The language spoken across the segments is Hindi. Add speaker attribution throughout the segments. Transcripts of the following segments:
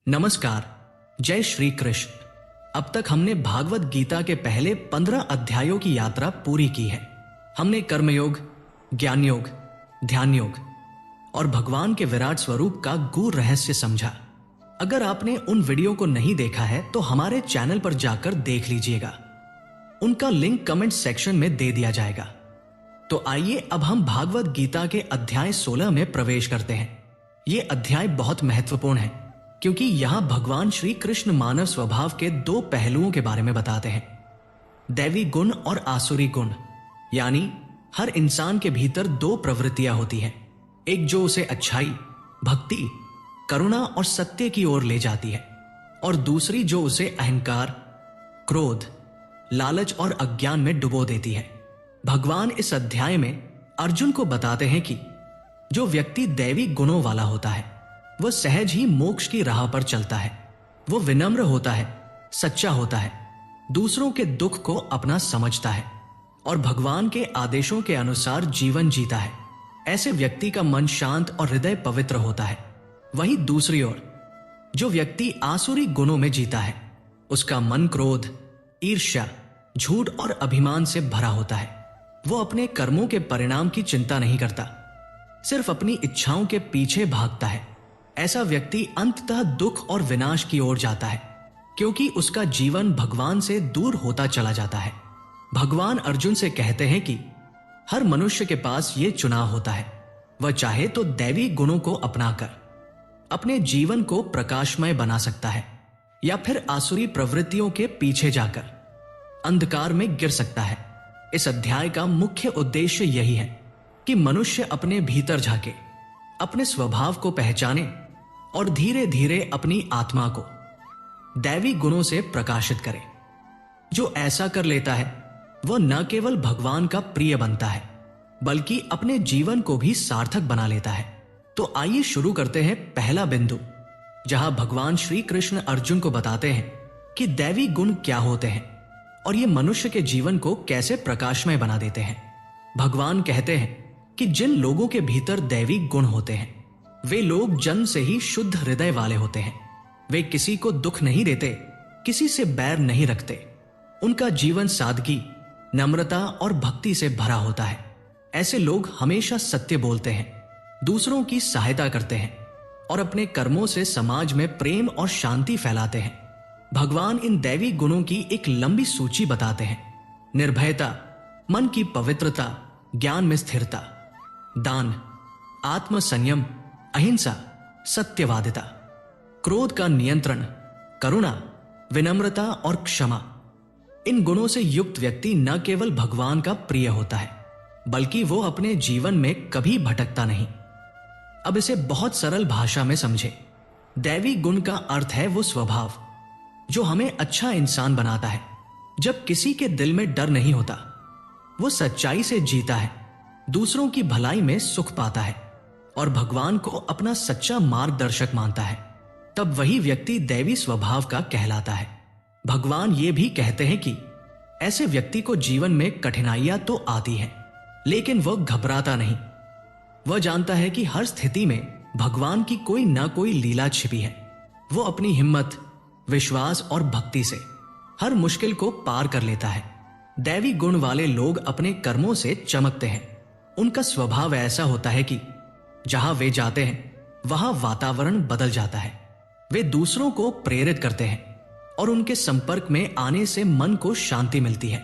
Speaker 1: नमस्कार। जय श्री कृष्ण। अब तक हमने भागवत गीता के पहले 15 अध्यायों की यात्रा पूरी की है। हमने कर्मयोग, ज्ञान योग, ध्यान योग और भगवान के विराट स्वरूप का गूढ़ रहस्य समझा। अगर आपने उन वीडियो को नहीं देखा है तो हमारे चैनल पर जाकर देख लीजिएगा। उनका लिंक कमेंट सेक्शन में दे दिया जाएगा। तो आइए अब हम भागवत गीता के अध्याय 16 में प्रवेश करते हैं। ये अध्याय बहुत महत्वपूर्ण है क्योंकि यहां भगवान श्री कृष्ण मानव स्वभाव के दो पहलुओं के बारे में बताते हैं, दैवी गुण और आसुरी गुण। यानी हर इंसान के भीतर दो प्रवृत्तियां होती हैं, एक जो उसे अच्छाई, भक्ति, करुणा और सत्य की ओर ले जाती है और दूसरी जो उसे अहंकार, क्रोध, लालच और अज्ञान में डुबो देती है। भगवान इस अध्याय में अर्जुन को बताते हैं कि जो व्यक्ति दैवी गुणों वाला होता है वह सहज ही मोक्ष की राह पर चलता है। वो विनम्र होता है, सच्चा होता है, दूसरों के दुख को अपना समझता है और भगवान के आदेशों के अनुसार जीवन जीता है। ऐसे व्यक्ति का मन शांत और हृदय पवित्र होता है। वहीं दूसरी ओर जो व्यक्ति आसुरी गुणों में जीता है उसका मन क्रोध, ईर्ष्या, झूठ और अभिमान से भरा होता है। वो अपने कर्मों के परिणाम की चिंता नहीं करता, सिर्फ अपनी इच्छाओं के पीछे भागता है। ऐसा व्यक्ति अंततः दुख और विनाश की ओर जाता है क्योंकि उसका जीवन भगवान से दूर होता चला जाता है। भगवान अर्जुन से कहते हैं कि हर मनुष्य के पास यह चुनाव होता है, वह चाहे तो दैवी गुणों को अपनाकर अपने जीवन को प्रकाशमय बना सकता है या फिर आसुरी प्रवृत्तियों के पीछे जाकर अंधकार में गिर सकता है। इस अध्याय का मुख्य उद्देश्य यही है कि मनुष्य अपने भीतर झांके, अपने स्वभाव को पहचाने और धीरे धीरे अपनी आत्मा को दैवी गुणों से प्रकाशित करे। जो ऐसा कर लेता है वह न केवल भगवान का प्रिय बनता है बल्कि अपने जीवन को भी सार्थक बना लेता है। तो आइए शुरू करते हैं पहला बिंदु, जहां भगवान श्री कृष्ण अर्जुन को बताते हैं कि दैवी गुण क्या होते हैं और ये मनुष्य के जीवन को कैसे प्रकाशमय बना देते हैं। भगवान कहते हैं कि जिन लोगों के भीतर दैवी गुण होते हैं वे लोग जन्म से ही शुद्ध हृदय वाले होते हैं। वे किसी को दुख नहीं देते, किसी से बैर नहीं रखते। उनका जीवन सादगी, नम्रता और भक्ति से भरा होता है। ऐसे लोग हमेशा सत्य बोलते हैं, दूसरों की सहायता करते हैं और अपने कर्मों से समाज में प्रेम और शांति फैलाते हैं। भगवान इन दैवी गुणों की एक लंबी सूची बताते हैं, निर्भयता, मन की पवित्रता, ज्ञान में स्थिरता, दान, आत्म संयम, अहिंसा, सत्यवादिता, क्रोध का नियंत्रण, करुणा, विनम्रता और क्षमा। इन गुणों से युक्त व्यक्ति न केवल भगवान का प्रिय होता है बल्कि वो अपने जीवन में कभी भटकता नहीं। अब इसे बहुत सरल भाषा में समझे। दैवी गुण का अर्थ है वो स्वभाव जो हमें अच्छा इंसान बनाता है। जब किसी के दिल में डर नहीं होता, वो सच्चाई से जीता है, दूसरों की भलाई में सुख पाता है और भगवान को अपना सच्चा मार्गदर्शक मानता है, तब वही व्यक्ति दैवी स्वभाव का कहलाता है। भगवान ये भी कहते हैं कि ऐसे व्यक्ति को जीवन में कठिनाइयां तो आती हैं, लेकिन वह घबराता नहीं। वह जानता है कि हर स्थिति में भगवान की कोई ना कोई लीला छिपी है। वो अपनी हिम्मत, विश्वास और भक्ति से हर मुश्किल को पार कर लेता है। दैवी गुण वाले लोग अपने कर्मों से चमकते हैं। उनका स्वभाव ऐसा होता है कि जहां वे जाते हैं वहां वातावरण बदल जाता है। वे दूसरों को प्रेरित करते हैं और उनके संपर्क में आने से मन को शांति मिलती है।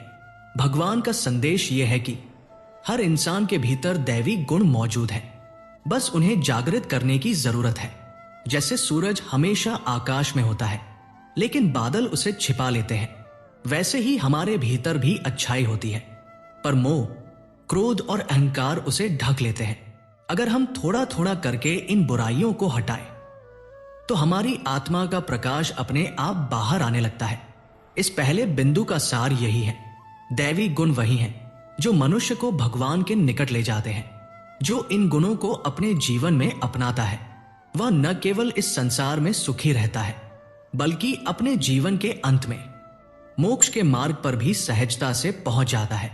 Speaker 1: भगवान का संदेश यह है कि हर इंसान के भीतर दैवी गुण मौजूद है, बस उन्हें जागृत करने की जरूरत है। जैसे सूरज हमेशा आकाश में होता है लेकिन बादल उसे छिपा लेते हैं, वैसे ही हमारे भीतर भी अच्छाई होती है पर मोह, क्रोध और अहंकार उसे ढक लेते हैं। अगर हम थोड़ा थोड़ा करके इन बुराइयों को हटाएं तो हमारी आत्मा का प्रकाश अपने आप बाहर आने लगता है। इस पहले बिंदु का सार यही है, दैवी गुण वही हैं जो मनुष्य को भगवान के निकट ले जाते हैं। जो इन गुणों को अपने जीवन में अपनाता है वह न केवल इस संसार में सुखी रहता है बल्कि अपने जीवन के अंत में मोक्ष के मार्ग पर भी सहजता से पहुंच जाता है।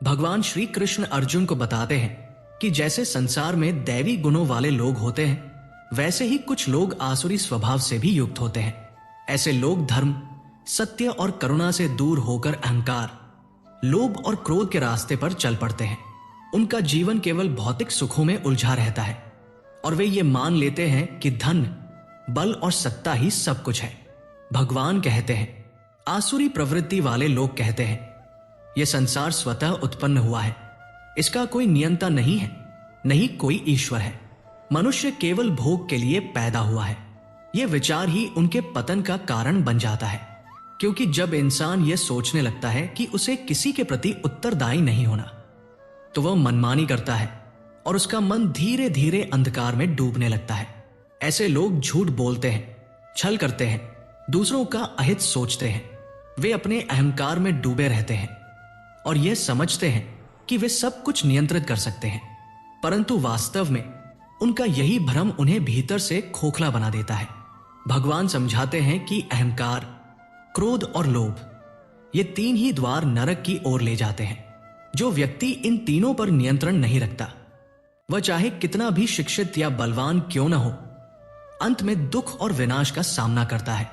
Speaker 1: भगवान श्री कृष्ण अर्जुन को बताते हैं कि जैसे संसार में दैवी गुणों वाले लोग होते हैं वैसे ही कुछ लोग आसुरी स्वभाव से भी युक्त होते हैं। ऐसे लोग धर्म, सत्य और करुणा से दूर होकर अहंकार, लोभ और क्रोध के रास्ते पर चल पड़ते हैं। उनका जीवन केवल भौतिक सुखों में उलझा रहता है और वे ये मान लेते हैं कि धन, बल और सत्ता ही सब कुछ है। भगवान कहते हैं, आसुरी प्रवृत्ति वाले लोग कहते हैं, यह संसार स्वतः उत्पन्न हुआ है, इसका कोई नियंता नहीं है, नहीं कोई ईश्वर है, मनुष्य केवल भोग के लिए पैदा हुआ है। यह विचार ही उनके पतन का कारण बन जाता है, क्योंकि जब इंसान यह सोचने लगता है कि उसे किसी के प्रति उत्तरदायी नहीं होना, तो वह मनमानी करता है और उसका मन धीरे धीरे अंधकार में डूबने लगता है। ऐसे लोग झूठ बोलते हैं, छल करते हैं, दूसरों का अहित सोचते हैं। वे अपने अहंकार में डूबे रहते हैं और यह समझते हैं कि वे सब कुछ नियंत्रित कर सकते हैं, परंतु वास्तव में उनका यही भ्रम उन्हें भीतर से खोखला बना देता है। भगवान समझाते हैं कि अहंकार, क्रोध और लोभ, ये तीन ही द्वार नरक की ओर ले जाते हैं। जो व्यक्ति इन तीनों पर नियंत्रण नहीं रखता, वह चाहे कितना भी शिक्षित या बलवान क्यों न हो, अंत में दुख और विनाश का सामना करता है।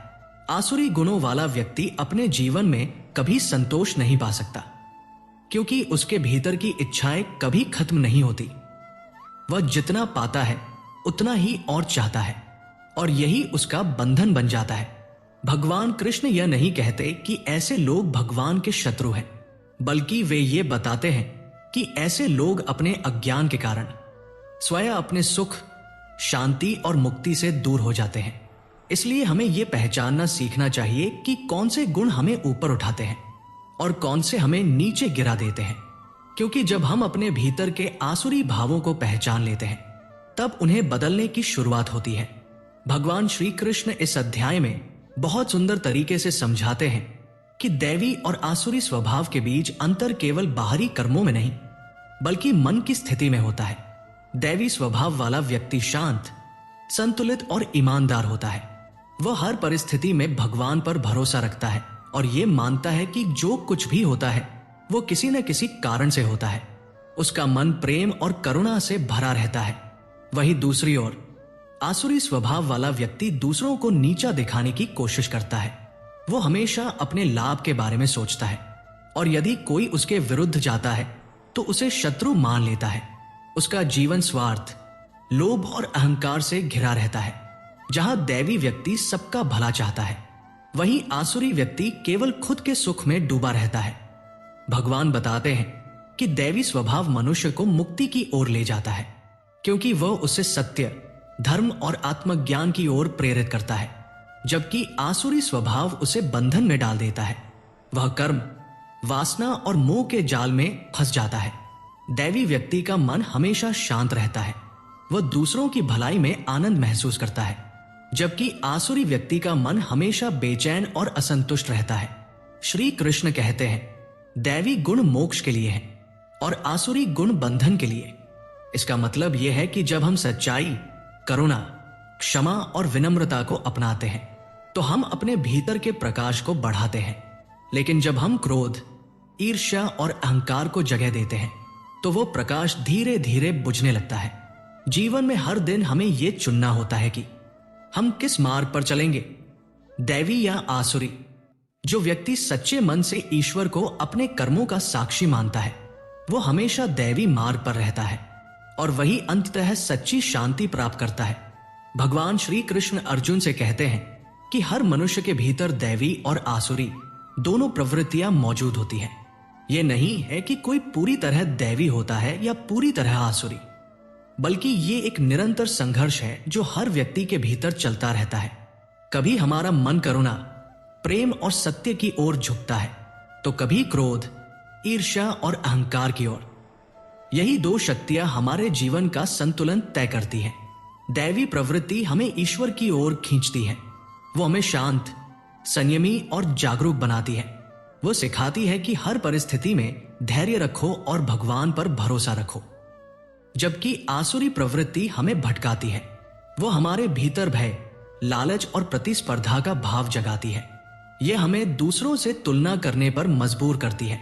Speaker 1: आसुरी गुणों वाला व्यक्ति अपने जीवन में कभी संतोष नहीं पा सकता, क्योंकि उसके भीतर की इच्छाएं कभी खत्म नहीं होती। वह जितना पाता है उतना ही और चाहता है और यही उसका बंधन बन जाता है। भगवान कृष्ण यह नहीं कहते कि ऐसे लोग भगवान के शत्रु हैं, बल्कि वे ये बताते हैं कि ऐसे लोग अपने अज्ञान के कारण स्वयं अपने सुख, शांति और मुक्ति से दूर हो जाते हैं। इसलिए हमें यह पहचानना सीखना चाहिए कि कौन से गुण हमें ऊपर उठाते हैं और कौन से हमें नीचे गिरा देते हैं, क्योंकि जब हम अपने भीतर के आसुरी भावों को पहचान लेते हैं, तब उन्हें बदलने की शुरुआत होती है। भगवान श्री कृष्ण इस अध्याय में बहुत सुंदर तरीके से समझाते हैं कि दैवी और आसुरी स्वभाव के बीच अंतर केवल बाहरी कर्मों में नहीं, बल्कि मन की स्थिति में होता है। दैवी स्वभाव वाला व्यक्ति शांत, संतुलित और ईमानदार होता है। वह हर परिस्थिति में भगवान पर भरोसा रखता है और यह मानता है कि जो कुछ भी होता है वो किसी न किसी कारण से होता है। उसका मन प्रेम और करुणा से भरा रहता है। वहीं दूसरी ओर आसुरी स्वभाव वाला व्यक्ति दूसरों को नीचा दिखाने की कोशिश करता है। वो हमेशा अपने लाभ के बारे में सोचता है और यदि कोई उसके विरुद्ध जाता है तो उसे शत्रु मान लेता है। उसका जीवन स्वार्थ, लोभ और अहंकार से घिरा रहता है। जहां दैवी व्यक्ति सबका भला चाहता है, वहीं आसुरी व्यक्ति केवल खुद के सुख में डूबा रहता है। भगवान बताते हैं कि दैवी स्वभाव मनुष्य को मुक्ति की ओर ले जाता है, क्योंकि वह उसे सत्य, धर्म और आत्मज्ञान की ओर प्रेरित करता है, जबकि आसुरी स्वभाव उसे बंधन में डाल देता है। वह कर्म, वासना और मोह के जाल में फंस जाता है। दैवी व्यक्ति का मन हमेशा शांत रहता है। वह दूसरों की भलाई में आनंद महसूस करता है, जबकि आसुरी व्यक्ति का मन हमेशा बेचैन और असंतुष्ट रहता है। श्री कृष्ण कहते हैं, दैवी गुण मोक्ष के लिए है और आसुरी गुण बंधन के लिए। इसका मतलब यह है कि जब हम सच्चाई, करुणा, क्षमा और विनम्रता को अपनाते हैं तो हम अपने भीतर के प्रकाश को बढ़ाते हैं। लेकिन जब हम क्रोध, ईर्ष्या और अहंकार को जगह देते हैं तो वो प्रकाश धीरे धीरे बुझने लगता है। जीवन में हर दिन हमें यह चुनना होता है कि हम किस मार्ग पर चलेंगे, दैवी या आसुरी। जो व्यक्ति सच्चे मन से ईश्वर को अपने कर्मों का साक्षी मानता है, वो हमेशा दैवी मार्ग पर रहता है और वही अंततः सच्ची शांति प्राप्त करता है। भगवान श्री कृष्ण अर्जुन से कहते हैं कि हर मनुष्य के भीतर दैवी और आसुरी दोनों प्रवृत्तियां मौजूद होती हैं। यह नहीं है कि कोई पूरी तरह दैवी होता है या पूरी तरह आसुरी, बल्कि ये एक निरंतर संघर्ष है जो हर व्यक्ति के भीतर चलता रहता है। कभी हमारा मन करुणा, प्रेम और सत्य की ओर झुकता है, तो कभी क्रोध, ईर्ष्या और अहंकार की ओर। यही दो शक्तियां हमारे जीवन का संतुलन तय करती हैं। दैवी प्रवृत्ति हमें ईश्वर की ओर खींचती है। वो हमें शांत, संयमी और जागरूक बनाती है। वो सिखाती है कि हर परिस्थिति में धैर्य रखो और भगवान पर भरोसा रखो। जबकि आसुरी प्रवृत्ति हमें भटकाती है। वो हमारे भीतर भय, लालच और प्रतिस्पर्धा का भाव जगाती है। यह हमें दूसरों से तुलना करने पर मजबूर करती है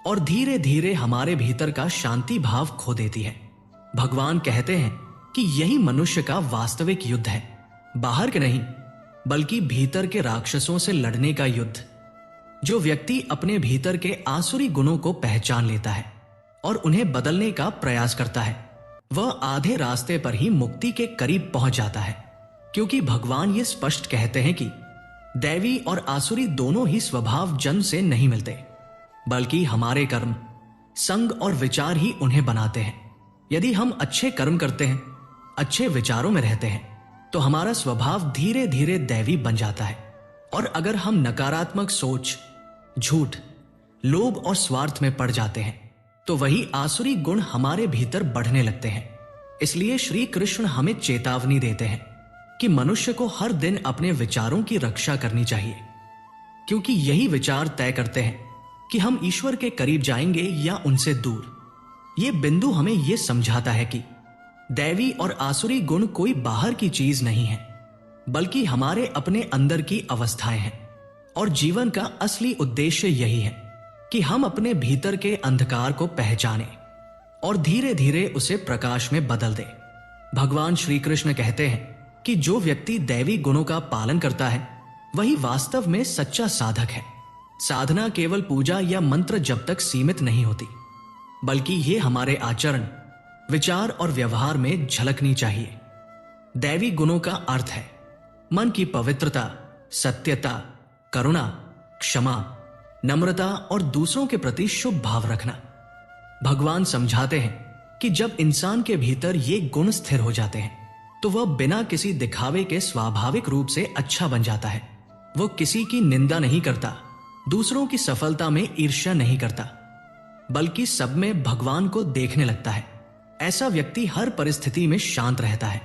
Speaker 1: और धीरे धीरे हमारे भीतर का शांति भाव खो देती है। भगवान कहते हैं कि यही मनुष्य का वास्तविक युद्ध है, बाहर के नहीं बल्कि भीतर के राक्षसों से लड़ने का युद्ध। जो व्यक्ति अपने भीतर के आसुरी गुणों को पहचान लेता है और उन्हें बदलने का प्रयास करता है, वह आधे रास्ते पर ही मुक्ति के करीब पहुंच जाता है। क्योंकि भगवान ये स्पष्ट कहते हैं कि दैवी और आसुरी दोनों ही स्वभाव जन्म से नहीं मिलते, बल्कि हमारे कर्म, संग और विचार ही उन्हें बनाते हैं। यदि हम अच्छे कर्म करते हैं, अच्छे विचारों में रहते हैं, तो हमारा स्वभाव धीरे धीरे दैवी बन जाता है। और अगर हम नकारात्मक सोच, झूठ, लोभ और स्वार्थ में पड़ जाते हैं, तो वही आसुरी गुण हमारे भीतर बढ़ने लगते हैं। इसलिए श्री कृष्ण हमें चेतावनी देते हैं कि मनुष्य को हर दिन अपने विचारों की रक्षा करनी चाहिए, क्योंकि यही विचार तय करते हैं कि हम ईश्वर के करीब जाएंगे या उनसे दूर। ये बिंदु हमें यह समझाता है कि दैवी और आसुरी गुण कोई बाहर की चीज नहीं है, बल्कि हमारे अपने अंदर की अवस्थाएं हैं। और जीवन का असली उद्देश्य यही है कि हम अपने भीतर के अंधकार को पहचानें और धीरे धीरे उसे प्रकाश में बदल दें। भगवान श्री कृष्ण कहते हैं कि जो व्यक्ति दैवी गुणों का पालन करता है, वही वास्तव में सच्चा साधक है। साधना केवल पूजा या मंत्र जब तक सीमित नहीं होती, बल्कि ये हमारे आचरण, विचार और व्यवहार में झलकनी चाहिए। दैवी गुणों का अर्थ है मन की पवित्रता, सत्यता, करुणा, क्षमा, नम्रता और दूसरों के प्रति शुभ भाव रखना। भगवान समझाते हैं कि जब इंसान के भीतर ये गुण स्थिर हो जाते हैं, तो वह बिना किसी दिखावे के स्वाभाविक रूप से अच्छा बन जाता है। वो किसी की निंदा नहीं करता, दूसरों की सफलता में ईर्ष्या नहीं करता, बल्कि सब में भगवान को देखने लगता है। ऐसा व्यक्ति हर परिस्थिति में शांत रहता है,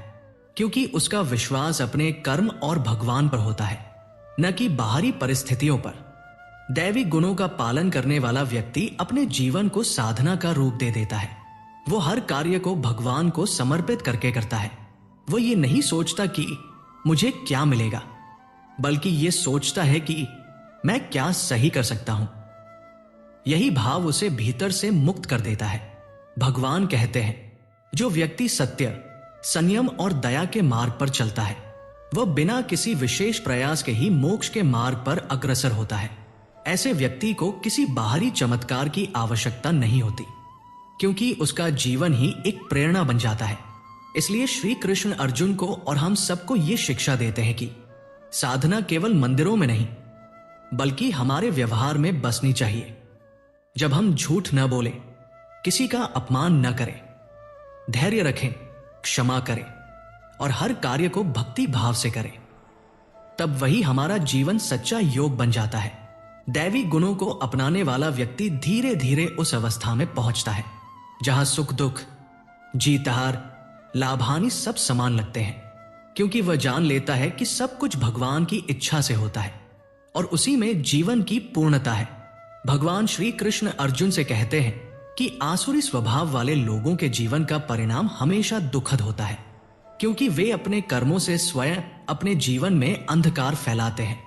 Speaker 1: क्योंकि उसका विश्वास अपने कर्म और भगवान पर होता है, न कि बाहरी परिस्थितियों पर। दैवी गुणों का पालन करने वाला व्यक्ति अपने जीवन को साधना का रूप दे देता है। वो हर कार्य को भगवान को समर्पित करके करता है। वो ये नहीं सोचता कि मुझे क्या मिलेगा, बल्कि ये सोचता है कि मैं क्या सही कर सकता हूं। यही भाव उसे भीतर से मुक्त कर देता है। भगवान कहते हैं, जो व्यक्ति सत्य, संयम और दया के मार्ग पर चलता है, वह बिना किसी विशेष प्रयास के ही मोक्ष के मार्ग पर अग्रसर होता है। ऐसे व्यक्ति को किसी बाहरी चमत्कार की आवश्यकता नहीं होती, क्योंकि उसका जीवन ही एक प्रेरणा बन जाता है। इसलिए श्री कृष्ण अर्जुन को और हम सबको ये शिक्षा देते हैं कि साधना केवल मंदिरों में नहीं, बल्कि हमारे व्यवहार में बसनी चाहिए। जब हम झूठ न बोले, किसी का अपमान न करें, धैर्य रखें, क्षमा करें और हर कार्य को भक्ति भाव से करें, तब वही हमारा जीवन सच्चा योग बन जाता है। दैवी गुणों को अपनाने वाला व्यक्ति धीरे धीरे उस अवस्था में पहुंचता है जहां सुख दुख, जीत हार, लाभ हानि सब समान लगते हैं, क्योंकि वह जान लेता है कि सब कुछ भगवान की इच्छा से होता है और उसी में जीवन की पूर्णता है। भगवान श्री कृष्ण अर्जुन से कहते हैं कि आसुरी स्वभाव वाले लोगों के जीवन का परिणाम हमेशा दुखद होता है, क्योंकि वे अपने कर्मों से स्वयं अपने जीवन में अंधकार फैलाते हैं।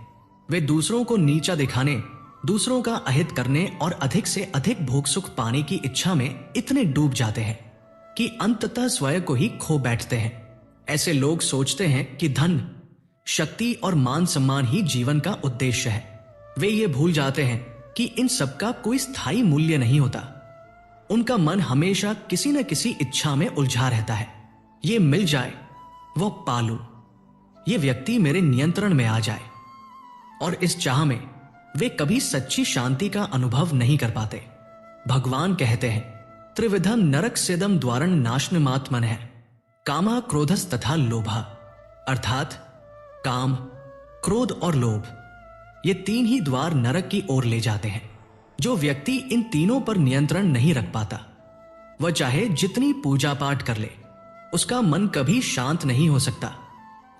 Speaker 1: वे दूसरों को नीचा दिखाने, दूसरों का अहित करने और अधिक से अधिक भोग सुख पाने की इच्छा में इतने डूब जाते हैं कि अंततः स्वयं को ही खो बैठते हैं। ऐसे लोग सोचते हैं कि धन, शक्ति और मान सम्मान ही जीवन का उद्देश्य है। वे ये भूल जाते हैं कि इन सबका कोई स्थायी मूल्य नहीं होता। उनका मन हमेशा किसी न किसी इच्छा में उलझा रहता है। ये मिल जाए, वो पालू, ये व्यक्ति मेरे नियंत्रण में आ जाए, और इस चाह में वे कभी सच्ची शांति का अनुभव नहीं कर पाते। भगवान कहते हैं, त्रिविधम नरक सेदम द्वारण नाशनमात्मन है, कामा क्रोधस तथा लोभा, अर्थात काम, क्रोध और लोभ, ये तीन ही द्वार नरक की ओर ले जाते हैं। जो व्यक्ति इन तीनों पर नियंत्रण नहीं रख पाता, वह चाहे जितनी पूजा पाठ कर ले, उसका मन कभी शांत नहीं हो सकता।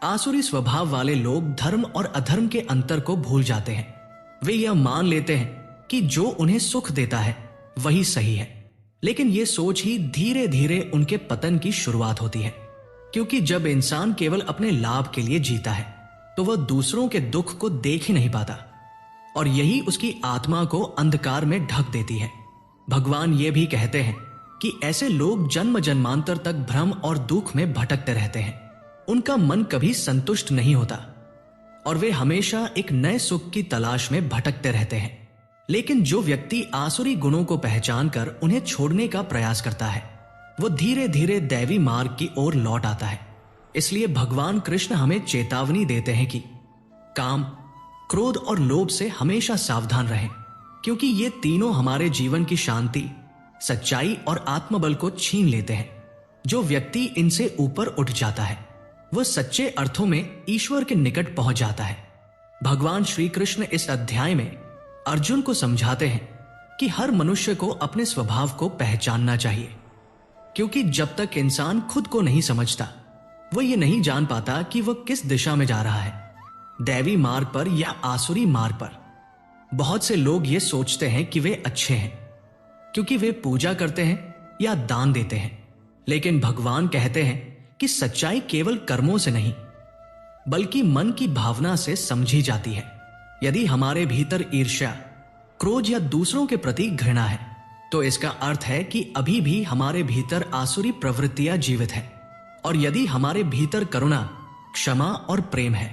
Speaker 1: आसुरी स्वभाव वाले लोग धर्म और अधर्म के अंतर को भूल जाते हैं। वे यह मान लेते हैं कि जो उन्हें सुख देता है वही सही है, लेकिन यह सोच ही धीरे धीरे उनके पतन की शुरुआत होती है। क्योंकि जब इंसान केवल अपने लाभ के लिए जीता है, तो वह दूसरों के दुख को देख ही नहीं पाता, और यही उसकी आत्मा को अंधकार में ढक देती है। भगवान ये भी कहते हैं कि ऐसे लोग जन्म जन्मांतर तक भ्रम और दुख में भटकते रहते हैं। उनका मन कभी संतुष्ट नहीं होता और वे हमेशा एक नए सुख की तलाश में भटकते रहते हैं। लेकिन जो व्यक्ति आसुरी गुणों को पहचान कर उन्हें छोड़ने का प्रयास करता है, वो धीरे धीरे दैवी मार्ग की ओर लौट आता है। इसलिए भगवान कृष्ण हमें चेतावनी देते हैं कि काम, क्रोध और लोभ से हमेशा सावधान रहें, क्योंकि ये तीनों हमारे जीवन की शांति, सच्चाई और आत्मबल को छीन लेते हैं। जो व्यक्ति इनसे ऊपर उठ जाता है वह सच्चे अर्थों में ईश्वर के निकट पहुंच जाता है। भगवान श्री कृष्ण इस अध्याय में अर्जुन को समझाते हैं कि हर मनुष्य को अपने स्वभाव को पहचानना चाहिए, क्योंकि जब तक इंसान खुद को नहीं समझता वह ये नहीं जान पाता कि वह किस दिशा में जा रहा है, दैवी मार्ग पर या आसुरी मार्ग पर। बहुत से लोग ये सोचते हैं कि वे अच्छे हैं क्योंकि वे पूजा करते हैं या दान देते हैं, लेकिन भगवान कहते हैं कि सच्चाई केवल कर्मों से नहीं बल्कि मन की भावना से समझी जाती है। यदि हमारे भीतर ईर्ष्या, क्रोध या दूसरों के प्रति घृणा है तो इसका अर्थ है कि अभी भी हमारे भीतर आसुरी प्रवृत्तियां जीवित है। और यदि हमारे भीतर करुणा, क्षमा और प्रेम है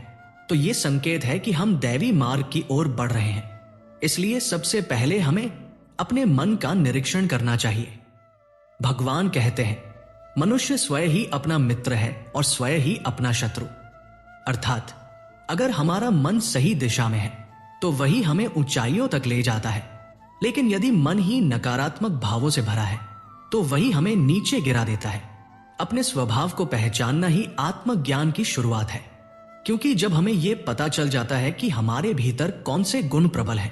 Speaker 1: तो यह संकेत है कि हम दैवी मार्ग की ओर बढ़ रहे हैं। इसलिए सबसे पहले हमें अपने मन का निरीक्षण करना चाहिए। भगवान कहते हैं, मनुष्य स्वयं ही अपना मित्र है और स्वयं ही अपना शत्रु। अर्थात अगर हमारा मन सही दिशा में है तो वही हमें ऊंचाइयों तक ले जाता है, लेकिन यदि मन ही नकारात्मक भावों से भरा है तो वही हमें नीचे गिरा देता है। अपने स्वभाव को पहचानना ही आत्मज्ञान की शुरुआत है, क्योंकि जब हमें यह पता चल जाता है कि हमारे भीतर कौन से गुण प्रबल हैं,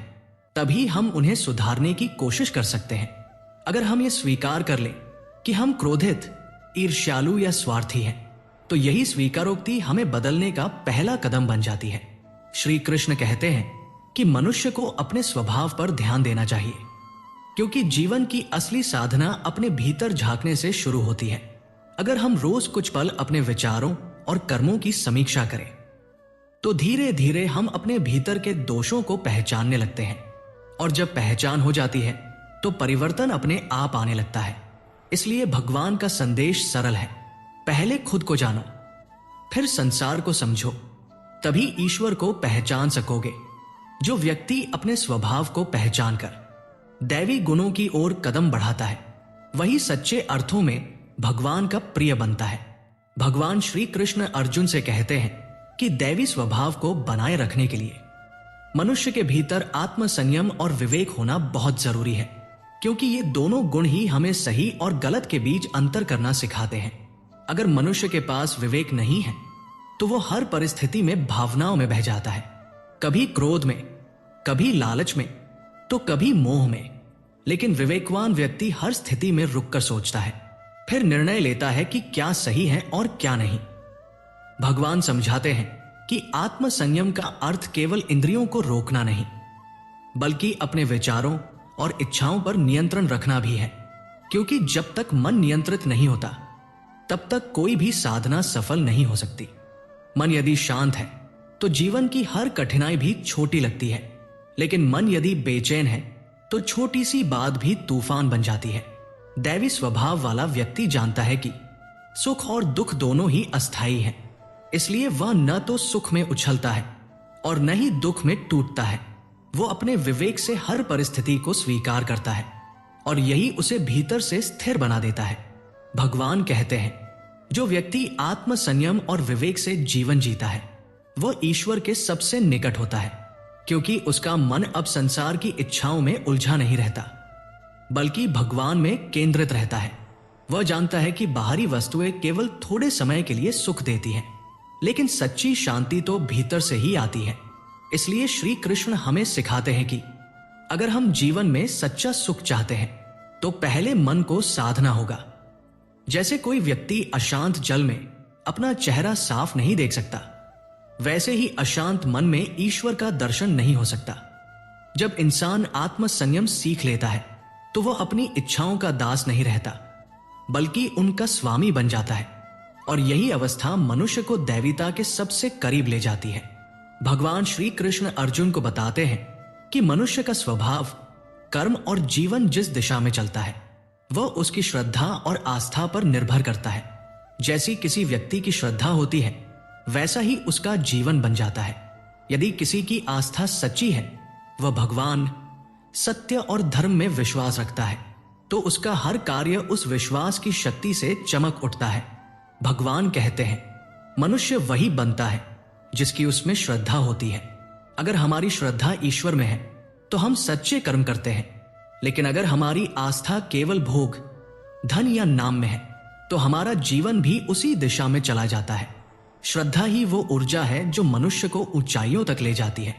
Speaker 1: तभी हम उन्हें सुधारने की कोशिश कर सकते हैं। अगर हम ये स्वीकार कर लें कि हम क्रोधित, ईर्ष्यालु या स्वार्थी हैं, तो यही स्वीकारोक्ति हमें बदलने का पहला कदम बन जाती है। श्री कृष्ण कहते हैं कि मनुष्य को अपने स्वभाव पर ध्यान देना चाहिए, क्योंकि जीवन की असली साधना अपने भीतर झांकने से शुरू होती है। अगर हम रोज कुछ पल अपने विचारों और कर्मों की समीक्षा करें तो धीरे धीरे हम अपने भीतर के दोषों को पहचानने लगते हैं, और जब पहचान हो जाती है तो परिवर्तन अपने आप आने लगता है। इसलिए भगवान का संदेश सरल है, पहले खुद को जानो, फिर संसार को समझो, तभी ईश्वर को पहचान सकोगे। जो व्यक्ति अपने स्वभाव को पहचान कर दैवी गुणों की ओर कदम बढ़ाता है वही सच्चे अर्थों में भगवान का प्रिय बनता है। भगवान श्री कृष्ण अर्जुन से कहते हैं कि दैवी स्वभाव को बनाए रखने के लिए मनुष्य के भीतर आत्म संयम और विवेक होना बहुत जरूरी है, क्योंकि ये दोनों गुण ही हमें सही और गलत के बीच अंतर करना सिखाते हैं। अगर मनुष्य के पास विवेक नहीं है तो वो हर परिस्थिति में भावनाओं में बह जाता है, कभी क्रोध में, कभी लालच में, तो कभी मोह में। लेकिन विवेकवान व्यक्ति हर स्थिति में रुककर सोचता है, फिर निर्णय लेता है कि क्या सही है और क्या नहीं। भगवान समझाते हैं कि आत्म संयम का अर्थ केवल इंद्रियों को रोकना नहीं, बल्कि अपने विचारों और इच्छाओं पर नियंत्रण रखना भी है, क्योंकि जब तक मन नियंत्रित नहीं होता तब तक कोई भी साधना सफल नहीं हो सकती। मन यदि शांत है तो जीवन की हर कठिनाई भी छोटी लगती है, लेकिन मन यदि बेचैन है तो छोटी सी बात भी तूफान बन जाती है। दैवी स्वभाव वाला व्यक्ति जानता है कि सुख और दुख दोनों ही अस्थायी हैं, इसलिए वह न तो सुख में उछलता है और न ही दुख में टूटता है। वो अपने विवेक से हर परिस्थिति को स्वीकार करता है और यही उसे भीतर से स्थिर बना देता है। भगवान कहते हैं, जो व्यक्ति आत्म संयम और विवेक से जीवन जीता है वह ईश्वर के सबसे निकट होता है, क्योंकि उसका मन अब संसार की इच्छाओं में उलझा नहीं रहता बल्कि भगवान में केंद्रित रहता है। वह जानता है कि बाहरी वस्तुएं केवल थोड़े समय के लिए सुख देती हैं, लेकिन सच्ची शांति तो भीतर से ही आती है। इसलिए श्री कृष्ण हमें सिखाते हैं कि अगर हम जीवन में सच्चा सुख चाहते हैं तो पहले मन को साधना होगा। जैसे कोई व्यक्ति अशांत जल में अपना चेहरा साफ नहीं देख सकता, वैसे ही अशांत मन में ईश्वर का दर्शन नहीं हो सकता। जब इंसान आत्म संयम सीख लेता है तो वह अपनी इच्छाओं का दास नहीं रहता बल्कि उनका स्वामी बन जाता है, और यही अवस्था मनुष्य को दैवीता के सबसे करीब ले जाती है। भगवान श्री कृष्ण अर्जुन को बताते हैं कि मनुष्य का स्वभाव, कर्म और जीवन जिस दिशा में चलता है वह उसकी श्रद्धा और आस्था पर निर्भर करता है। जैसी किसी व्यक्ति की श्रद्धा होती है वैसा ही उसका जीवन बन जाता है। यदि किसी की आस्था सच्ची है, वह भगवान, सत्य और धर्म में विश्वास रखता है, तो उसका हर कार्य उस विश्वास की शक्ति से चमक उठता है। भगवान कहते हैं, मनुष्य वही बनता है जिसकी उसमें श्रद्धा होती है। अगर हमारी श्रद्धा ईश्वर में है तो हम सच्चे कर्म करते हैं, लेकिन अगर हमारी आस्था केवल भोग, धन या नाम में है तो हमारा जीवन भी उसी दिशा में चला जाता है। श्रद्धा ही वो ऊर्जा है जो मनुष्य को ऊंचाइयों तक ले जाती है।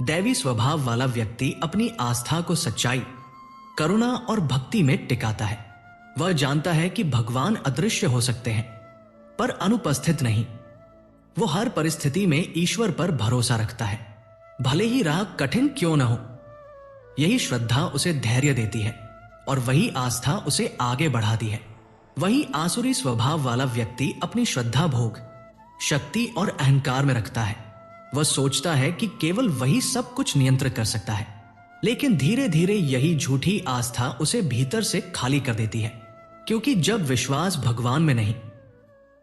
Speaker 1: दैवी स्वभाव वाला व्यक्ति अपनी आस्था को सच्चाई, करुणा और भक्ति में टिकाता है। वह जानता है कि भगवान अदृश्य हो सकते हैं पर अनुपस्थित नहीं। वो हर परिस्थिति में ईश्वर पर भरोसा रखता है, भले ही राह कठिन क्यों न हो। यही श्रद्धा उसे धैर्य देती है और वही आस्था उसे आगे बढ़ाती है। वही आसुरी स्वभाव वाला व्यक्ति अपनी श्रद्धा भोग, शक्ति और अहंकार में रखता है। वह सोचता है कि केवल वही सब कुछ नियंत्रित कर सकता है, लेकिन धीरे धीरे यही झूठी आस्था उसे भीतर से खाली कर देती है। क्योंकि जब विश्वास भगवान में नहीं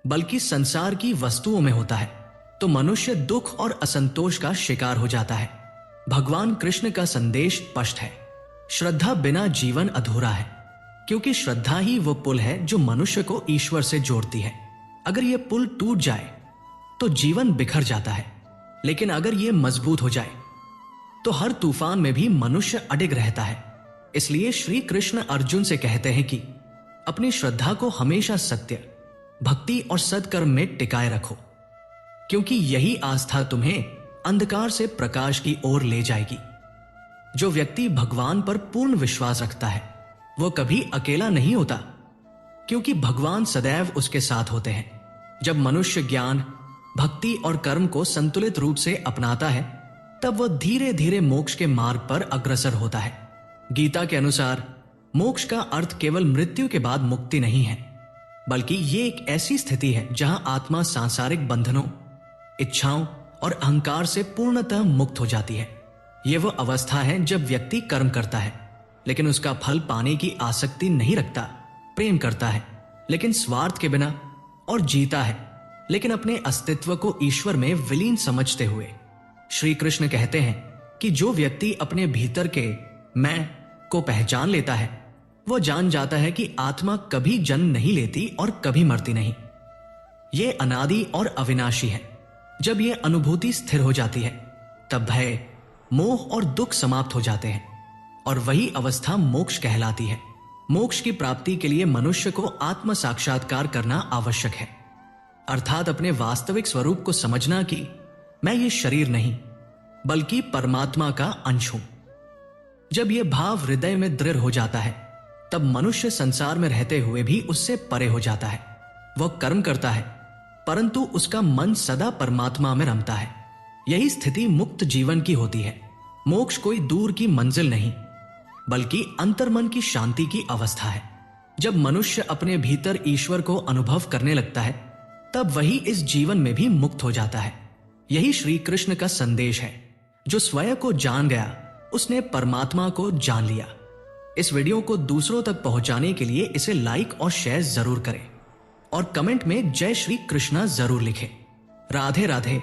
Speaker 1: बल्कि संसार की वस्तुओं में होता है तो मनुष्य दुख और असंतोष का शिकार हो जाता है। भगवान कृष्ण का संदेश स्पष्ट है, श्रद्धा बिना जीवन अधूरा है, क्योंकि श्रद्धा ही वो पुल है जो मनुष्य को ईश्वर से जोड़ती है। अगर यह पुल टूट जाए तो जीवन बिखर जाता है, लेकिन अगर यह मजबूत हो जाए तो हर तूफान में भी मनुष्य अडिग रहता है। इसलिए श्री कृष्ण अर्जुन से कहते हैं कि अपनी श्रद्धा को हमेशा सत्य, भक्ति और सत्कर्म में टिकाए रखो, क्योंकि यही आस्था तुम्हें अंधकार से प्रकाश की ओर ले जाएगी। जो व्यक्ति भगवान पर पूर्ण विश्वास रखता है वो कभी अकेला नहीं होता, क्योंकि भगवान सदैव उसके साथ होते हैं। जब मनुष्य ज्ञान, भक्ति और कर्म को संतुलित रूप से अपनाता है तब वह धीरे धीरे मोक्ष के मार्ग पर अग्रसर होता है। गीता के अनुसार मोक्ष का अर्थ केवल मृत्यु के बाद मुक्ति नहीं है, बल्कि ये एक ऐसी स्थिति है जहां आत्मा सांसारिक बंधनों, इच्छाओं और अहंकार से पूर्णतः मुक्त हो जाती है। यह वह अवस्था है जब व्यक्ति कर्म करता है लेकिन उसका फल पाने की आसक्ति नहीं रखता, प्रेम करता है लेकिन स्वार्थ के बिना, और जीता है लेकिन अपने अस्तित्व को ईश्वर में विलीन समझते हुए। श्री कृष्ण कहते हैं कि जो व्यक्ति अपने भीतर के मैं को पहचान लेता है वो जान जाता है कि आत्मा कभी जन्म नहीं लेती और कभी मरती नहीं। ये अनादि और अविनाशी है। जब यह अनुभूति स्थिर हो जाती है तब भय, मोह और दुख समाप्त हो जाते हैं और वही अवस्था मोक्ष कहलाती है। मोक्ष की प्राप्ति के लिए मनुष्य को आत्म साक्षात्कार करना आवश्यक है, अर्थात अपने वास्तविक स्वरूप को समझना कि मैं ये शरीर नहीं बल्कि परमात्मा का अंश हूं। जब यह भाव हृदय में दृढ़ हो जाता है तब मनुष्य संसार में रहते हुए भी उससे परे हो जाता है। वह कर्म करता है परंतु उसका मन सदा परमात्मा में रमता है। यही स्थिति मुक्त जीवन की होती है। मोक्ष कोई दूर की मंजिल नहीं बल्कि अंतर्मन की शांति की अवस्था है। जब मनुष्य अपने भीतर ईश्वर को अनुभव करने लगता है तब वही इस जीवन में भी मुक्त हो जाता है। यही श्री कृष्ण का संदेश है, जो स्वयं को जान गया उसने परमात्मा को जान लिया। इस वीडियो को दूसरों तक पहुंचाने के लिए इसे लाइक और शेयर जरूर करें और कमेंट में जय श्री कृष्णा जरूर लिखें। राधे राधे।